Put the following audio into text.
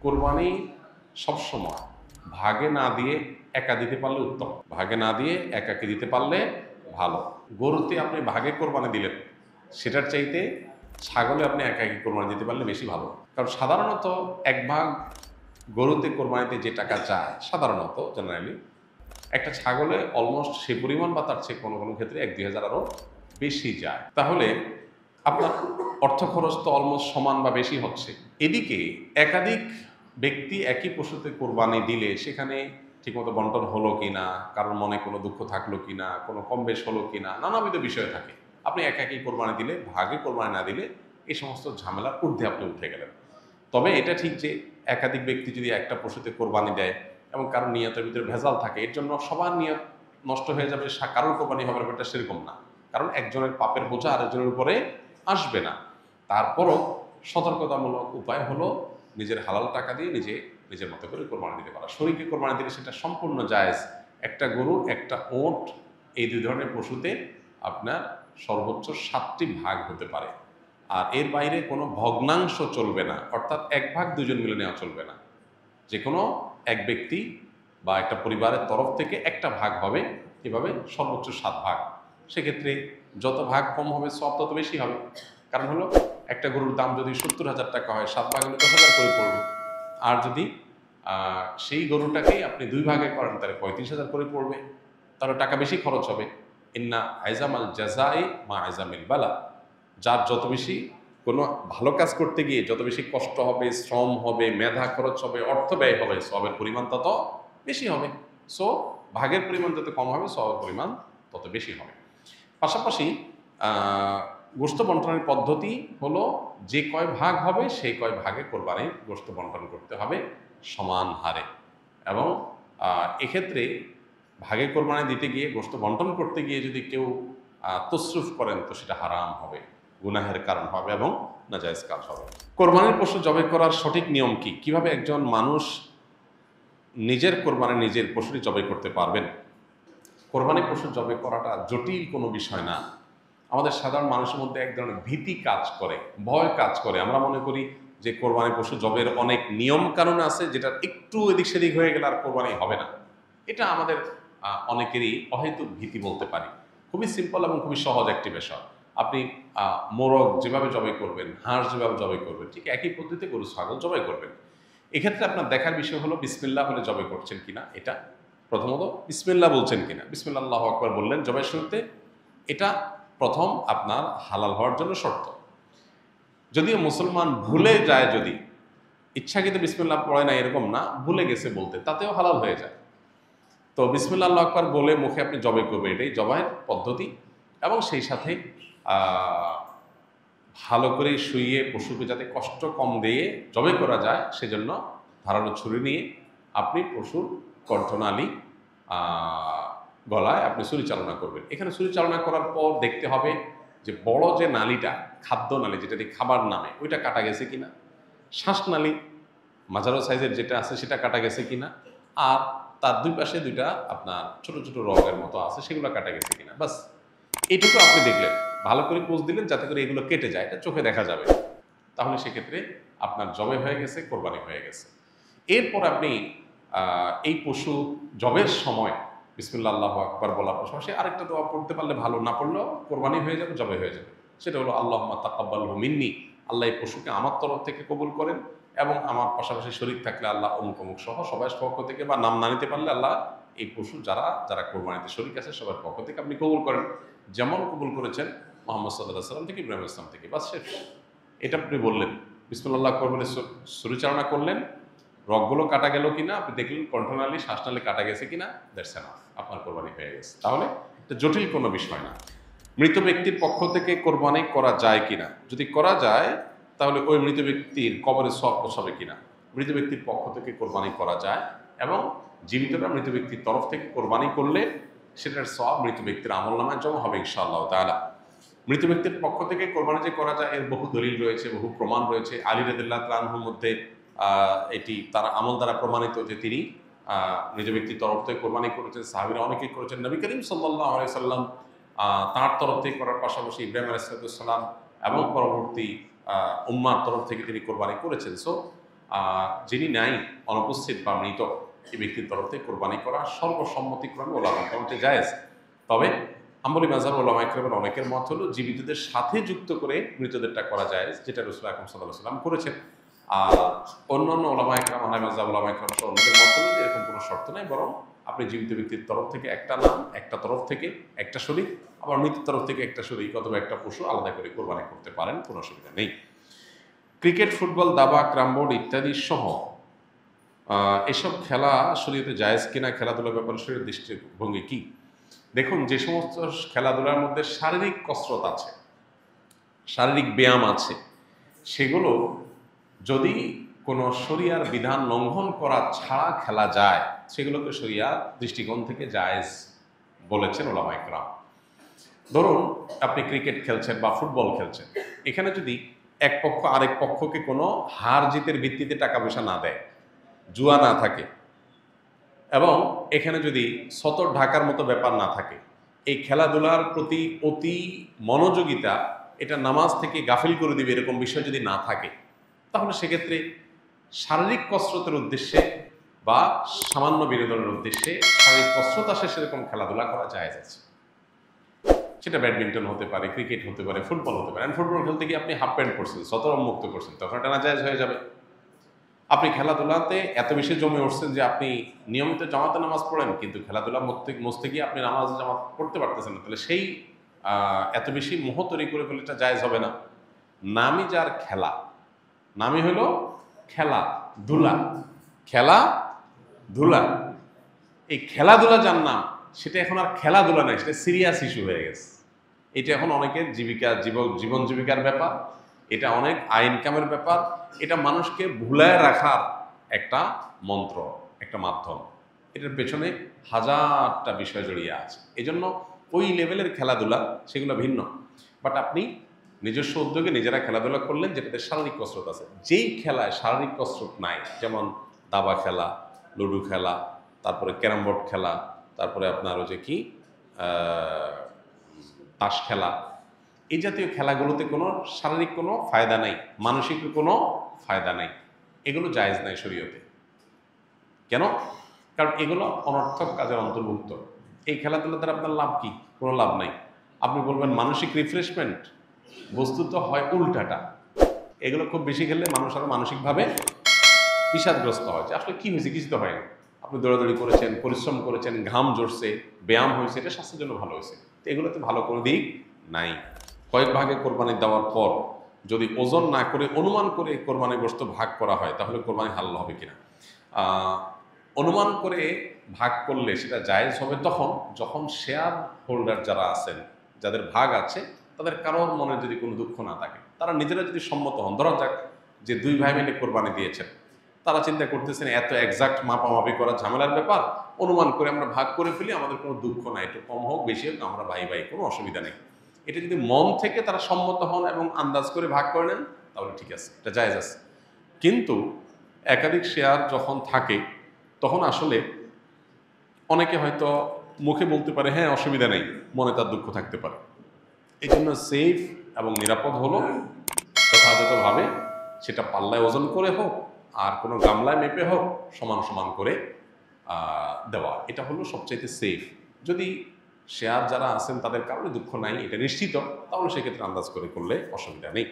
কোরবানি সবসময় ভাগে না দিয়ে একা দিতে পারলে উত্তম, ভাগে না দিয়ে একাকে দিতে পারলে ভালো। গরুতে আপনি ভাগে কোরবানি দিলেন, সেটার চাইতে ছাগলে আপনি একাকি কোরবানি দিতে পারলে বেশি ভালো। কারণ সাধারণত এক ভাগ গরুতে কোরবানিতে যে টাকা চায়, সাধারণত জেনারেলি একটা ছাগলে অলমোস্ট সে পরিমাণ বা তার চেয়ে কোনো কোনো ক্ষেত্রে 1-2 হাজার আরও বেশি যায়। তাহলে আপনার অর্থ খরচ তো অলমোস্ট সমান বা বেশি হচ্ছে। এদিকে একাধিক ব্যক্তি একই পশুতে কোরবানি দিলে সেখানে ঠিকমতো বন্টন হলো কিনা, কারোর মনে কোনো দুঃখ থাকলো কিনা, কোনো কম বেশ হলো কিনা, নানাবিধ বিষয় থাকে। আপনি একাকি কোরবানি দিলে, ভাগে কোরবানি না দিলে এই সমস্ত ঝামেলার ঊর্ধ্বে আপনি উঠে গেলেন। তবে এটা ঠিক যে একাধিক ব্যক্তি যদি একটা পশুতে কোরবানি দেয় এবং কারোর নিয়তের ভিতরে ভেজাল থাকে, এর জন্য সবার নিয়ত নষ্ট হয়ে যাবে, কারোর কোরবানি হবে ব্যাপারটা সেরকম না। কারণ একজনের পাপের বোঝা আরেকজনের উপরে আসবে না। তারপরও সতর্কতামূলক উপায় হলো নিজের হালাল টাকা দিয়ে নিজের মতো করে কোরবানি দিতে পারা। শরীকে কোরবানি দিলে সেটা সম্পূর্ণ জায়েজ। একটা গরু, একটা ওট, এই দুই ধরনের পশুতে আপনার সর্বোচ্চ 7টি ভাগ হতে পারে। আর এর বাইরে কোনো ভগ্নাংশ চলবে না, অর্থাৎ এক ভাগ দুজন মিলে নেওয়া চলবে না। যে কোনো এক ব্যক্তি বা একটা পরিবারের তরফ থেকে একটা ভাগ হবে, এভাবে সর্বোচ্চ 7 ভাগ। সেক্ষেত্রে যত ভাগ কম হবে সব তত বেশি হবে। কারণ হলো একটা গরুর দাম যদি 70,000 টাকা হয়, 7 ভাগ হলে 10,000 করে পড়বে। আর যদি সেই গরুটাকেই আপনি 2 ভাগে করেন তাহলে 35,000 করে পড়বে, তাহলে টাকা বেশি খরচ হবে। ইন্না আইজামাল জাজাই মা আইজামিল বালা, যার যত বেশি কোনো ভালো কাজ করতে গিয়ে যত বেশি কষ্ট হবে, শ্রম হবে, মেধা খরচ হবে, অর্থ ব্যয় হবে, সবের পরিমাণ তত বেশি হবে। সো ভাগের পরিমাণ যত কম হবে, সবের পরিমাণ তত বেশি হবে। পাশাপাশি গোশত বন্টনের পদ্ধতি হলো যে কয় ভাগ হবে সেই কয় ভাগে কোরবানির গোশত বন্টন করতে হবে সমান হারে। এবং এক্ষেত্রে ভাগে কোরবানি দিতে গিয়ে, গোশত বন্টন করতে গিয়ে যদি কেউ তসরুফ করেন তো সেটা হারাম হবে, গুনাহের কারণ হবে এবং নাজায়েজ কাজ হবে। কোরবানির পশু জবাই করার সঠিক নিয়ম কি? কিভাবে একজন মানুষ নিজের কোরবানি নিজের পশুটি জবাই করতে পারবেন? কোরবানি পশু জবাই করাটা জটিল কোনো বিষয় না। আমাদের সাধারণ মানুষের মধ্যে এক ধরনের ভীতি কাজ করে, ভয় কাজ করে। আমরা মনে করি যে কোরবানি পশু জবের অনেক নিয়ম কানুন আছে, যেটা একটু এদিক সেদিক হয়ে গেলে আর কোরবানি হবে না। এটা আমাদের অনেকেরই অহেতুক ভীতি বলতে পারি। খুবই সিম্পল এবং খুবই সহজ একটি বিষয়। আপনি মোরগ যেভাবে জবাই করবেন, হাঁস যেভাবে জবাই করবেন, ঠিক একই পদ্ধতিতে গরু ছাগল জবাই করবেন। এক্ষেত্রে আপনার দেখার বিষয় হলো বিসমিল্লাহ বলে জবাই করছেন কিনা। এটা প্রথমত বিসমিল্লাহ বলছেন কিনা, বিসমিল্লাহ আল্লাহু আকবার বললেন জবাই শুরুতে, এটা প্রথম আপনার হালাল হওয়ার জন্য শর্ত। যদিও মুসলমান ভুলে যায়, যদি ইচ্ছাকৃত বিসমিল্লাহ পড়ে না এরকম না, ভুলে গেছে বলতে, তাতেও হালাল হয়ে যায়। তো বিসমিল্লাহ আল্লাহু আকবার বলে মুখে আপনি জবাই করবেন, এটাই জবাইয়ের পদ্ধতি। এবং সেই সাথে ভালো করে শুইয়ে পশুকে যাতে কষ্ট কম দিয়ে জবাই করা যায় সেজন্য ধারালো ছুরি নিয়ে আপনি পশুর কণ্ঠনালী গলায় আপনি ছুরি চালনা করবেন। এখানে ছুরি চালনা করার পর দেখতে হবে যে বড় যে নালীটা, খাদ্য নালী যেটা দিয়ে খাবার নামে, ওইটা কাটা গেছে কিনা, শ্বাসনালী মাঝারো সাইজের যেটা আছে সেটা কাটা গেছে কিনা, আর তার দুই পাশে দুইটা আপনার ছোট ছোট রগের মতো আছে সেগুলো কাটা গেছে কিনা, বাস এইটুকু আপনি দেখলেন। ভালো করে পোজ দিলেন যাতে করে এগুলো কেটে যায়, এটা চোখে দেখা যাবে। তাহলে সেক্ষেত্রে আপনার জবে হয়ে গেছে, কোরবানি হয়ে গেছে। এরপর আপনি এই পশু জবের সময় বিসমিল্লাহ আল্লাহু আকবার বলার পাশাপাশি আরেকটা দোয়া পড়তে পারলে ভালো, না পড়লেও কোরবানি হয়ে যাবে, জবে হয়ে যাবে। সেটা হলো আল্লাহুম্মা তাকাব্বালহু মিন্নি, আল্লাহ এই পশুকে আমার তরফ থেকে কবুল করেন, এবং আমার পাশাপাশি শরীক থাকলে আল্লাহ অমুক অমুক সহ সবাই পক্ষ থেকে, বা নাম না নিতে পারলে আল্লাহ এই পশু যারা যারা কোরবানিতে শরীক আছে সবার পক্ষ থেকে আপনি কবুল করেন, যেমন কবুল করেছেন মোহাম্মদ সাল্লাল্লাহু আলাইহি সাল্লাম থেকে, ইব্রাহিম ইসলাম থেকে। বাস শেষ। এটা আপনি বললেন, বিসমিল্লাহ আকবার বলে ছুরি চালনা করলেন, রগগুলো কাটা গেল কিনা আপনি দেখলেন, কণ্ঠনালী শ্বাসনালী কাটা গেছে কিনা, দ্যাটস এনাফ, আপনার কোরবানি হয়ে গেছে। তাহলে এটা জটিল কোনো বিষয় না। মৃত ব্যক্তির পক্ষ থেকে কোরবানি করা যায় কিনা? যদি করা যায় তাহলে ওই মৃত ব্যক্তির কবরে সওয়াব পৌঁছাবে কিনা? মৃত ব্যক্তির পক্ষ থেকে কোরবানি করা যায়, এবং জীবিতরা মৃত ব্যক্তির তরফ থেকে কোরবানি করলে সেটার সওয়াব মৃত ব্যক্তির আমলনামায় জমা হবে ইনশাআল্লাহ তাআলা। মৃত ব্যক্তির পক্ষ থেকে কোরবানি যে করা যায় এর বহু দলিল রয়েছে, বহু প্রমাণ রয়েছে। আলী রাদিয়াল্লাহু তাআলা আনহুর মধ্যে এটি তার আমল দ্বারা প্রমাণিত যে তিনি মৃত ব্যক্তির তরফ থেকে কোরবানি করেছেন, সাহাবীরা অনেকেই করেছেন। নবী করিম সাল্লাল্লাহু আলাইহি সাল্লাম তার তরফ থেকে করার পাশাপাশি ইব্রাহিম আলাইহিস সালাম এবং পরবর্তী উম্মার তরফ থেকে তিনি কোরবানি করেছেন। সো যিনি নাই, অনুপস্থিত বা মৃত, এই ব্যক্তির তরফ থেকে কোরবানি করা সর্বসম্মতিক্রমে ওলামা কেরামের জায়েজ। তবে হাম্বলি মাযহাব ওলামা কেরামের অনেকের মত হলো জীবিতদের সাথে যুক্ত করে মৃতদেরটা করা জায়েজ, যেটা রাসূল আকরাম সাল্লাল্লাহু আলাইহি ওয়াসাল্লাম করেছেন। আর অন্যান্য ওলামা কেরাম, হানাফি মাযহাব ওলামা কেরাম সহ অন্যদের মত হলো যে এরকম কোনো শর্ত নাই, বরং আপনি জীবিত ব্যক্তির তরফ থেকে একটা নাম, একটা তরফ থেকে একটা শরীক, আবার মৃতের তরফ থেকে একটা শরীক অথবা একটা পশু আলাদা করে কোরবানি করতে পারেন, কোনো অসুবিধা নেই। ক্রিকেট, ফুটবল, দাবা, ক্রামবোর্ড ইত্যাদি সহ এসব খেলা শরীয়তে জায়েজ কিনা, খেলাধুলার ব্যাপারে শরীয়তের দৃষ্টিভঙ্গি কি? দেখুন, যে সমস্ত খেলাধুলার মধ্যে শারীরিক কসরত আছে, শারীরিক ব্যায়াম আছে, সেগুলো যদি কোনো শরিয়ার বিধান লঙ্ঘন করা ছাড়া খেলা যায়, সেগুলোকে শরিয়ার দৃষ্টিকোণ থেকে জায়েজ বলেছেন ওলামায়ে কেরাম। ধরুন আপনি ক্রিকেট খেলছেন বা ফুটবল খেলছেন, এখানে যদি এক পক্ষ আরেক পক্ষকে কোনো হার জিতের ভিত্তিতে টাকা পয়সা না দেয়, জুয়া না থাকে, এবং এখানে যদি সতর ঢাকার মতো ব্যাপার না থাকে, এই খেলাধুলার প্রতি অতি মনোযোগিতা এটা নামাজ থেকে গাফিল করে দিবে এরকম বিষয় যদি না থাকে, তাহলে সেক্ষেত্রে শারীরিক কসরতের উদ্দেশ্যে বা সামান্য বিনোদনের উদ্দেশ্যে শারীরিক কসরত আসে সেরকম খেলাধুলা করা জায়েজ আছে। সেটা ব্যাডমিন্টন হতে পারে, ক্রিকেট হতে পারে, ফুটবল হতে পারে। ফুটবল খেলতে গিয়ে আপনি হাফ প্যান্ট পরছেন, সতরম মুক্ত করছেন, তখন এটা নাজায়েজ হয়ে যাবে। আপনি খেলাধুলাতে এত বেশি জমে উঠছেন যে আপনি নিয়মিত জামাতে নামাজ পড়েন, কিন্তু খেলাধুলা মস্তে গিয়ে আপনি নামাজ জামাত পড়তে পারতেছেন না, তাহলে সেই এত বেশি মোহ তৈরি করে ফেলে এটা জায়েজ হবে না। নামই যার খেলা, নামই হলো খেলাধুলা, খেলাধুলা, এই খেলাধুলা যার নাম, সেটা এখন আর খেলাধুলা নাই, সেটা সিরিয়াস ইস্যু হয়ে গেছে। এটা এখন অনেকের জীবন জীবিকার ব্যাপার, এটা অনেক ইনকামের ব্যাপার, এটা মানুষকে ভুলায় রাখার একটা মন্ত্র, একটা মাধ্যম। এটার পেছনে হাজারটা বিষয় জড়িয়ে আছে। এজন্য ওই লেভেলের খেলাধুলা সেগুলো ভিন্ন। বাট আপনি নিজস্ব উদ্যোগে নিজেরা খেলাধুলা করলেন যেটাতে শারীরিক কসরত আছে। যেই খেলায় শারীরিক কসরত নাই, যেমন দাবা খেলা, লুডো খেলা, তারপরে ক্যারাম বোর্ড খেলা, তারপরে আপনার ওই যে কি তাস খেলা, এই জাতীয় খেলাগুলোতে কোনো শারীরিক কোনো ফায়দা নাই, মানসিক কোনো ফায়দা নাই, এগুলো জায়েজ নাই শরীয়তে। কেন? কারণ এগুলো অনর্থক কাজের অন্তর্ভুক্ত। এই খেলাধুলা দ্বারা আপনার লাভ কি? কোনো লাভ নাই। আপনি বলবেন মানসিক রিফ্রেশমেন্ট, বস্তুত হয় উল্টাটা। এগুলো খুব বেশি খেললে মানুষ আরো মানসিকভাবে বিষাদগ্রস্ত হয়, যে আসলে কি হয়েছে, কিছু তো হয়নি। আপনি দৌড়াদৌড়ি করেছেন, পরিশ্রম করেছেন, ঘাম ঝরছে, ব্যায়াম হয়েছে, এটা স্বাস্থ্যের জন্য ভালো হয়েছে। তো এগুলোতে ভালো কোনো দিক নাই। কয়েক ভাগে কোরবানি দেওয়ার পর যদি ওজন না করে অনুমান করে কোরবানি গোশত ভাগ করা হয়, তাহলে কোরবানি হালাল হবে কিনা? অনুমান করে ভাগ করলে সেটা জায়েজ হবে তখন যখন শেয়ার হোল্ডার যারা আছেন, যাদের ভাগ আছে, তাদের কারোর মনে যদি কোনো দুঃখ না থাকে, তারা নিজেরা যদি সম্মত হন। ধরা যাক যে দুই ভাই মিলে কোরবানি দিয়েছেন, তারা চিন্তা করতেছেন এত এক্সাক্ট মাপামাপি করা ঝামেলার ব্যাপার, অনুমান করে আমরা ভাগ করে ফেলি, আমাদের কোনো দুঃখ নাই, একটু কম হোক বেশি হোক আমরা ভাই ভাই, কোনো অসুবিধা নেই। এটা যদি মন থেকে তারা সম্মত হন এবং আন্দাজ করে ভাগ করে নেন, তাহলে ঠিক আছে, এটা জায়েজ আছে। কিন্তু একাধিক শেয়ার যখন থাকে, তখন আসলে অনেকে হয়তো মুখে বলতে পারে হ্যাঁ অসুবিধা নেই, মনে তার দুঃখ থাকতে পারে। এই জন্য সেফ এবং নিরাপদ হলো যথাযথভাবে সেটা পাল্লায় ওজন করে হোক আর কোনো গামলায় মেপে হোক, সমান সমান করে দেওয়া, এটা হলো সবচাইতে সেফ। যদি শেয়ার যারা আছেন তাদের কারণে দুঃখ নাই, এটা নিশ্চিত, তাহলে সেক্ষেত্রে আন্দাজ করে করলে অসুবিধা নেই।